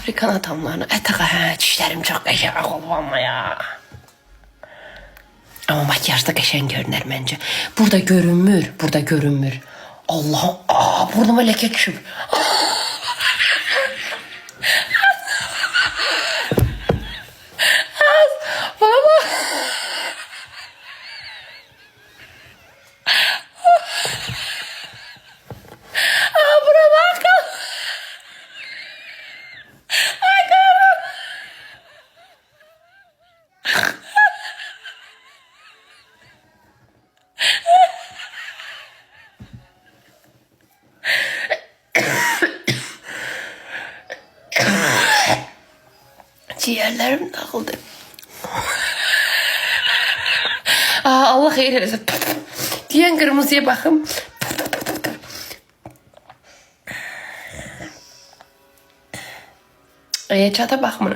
Afrikan adamlarına hə, dişlerim çok qəşəng olub amma ya. Ama makyajda qəşəng görünər məncə. Burada görünmür, burada görünmür. Allah'ım, burnuma leke düşüb. Baba. Buna bakın. Ciğerlerim dağıldı. Allah xeyir eləsin. Diyen kırmızıya bakım. Çata bakmıram.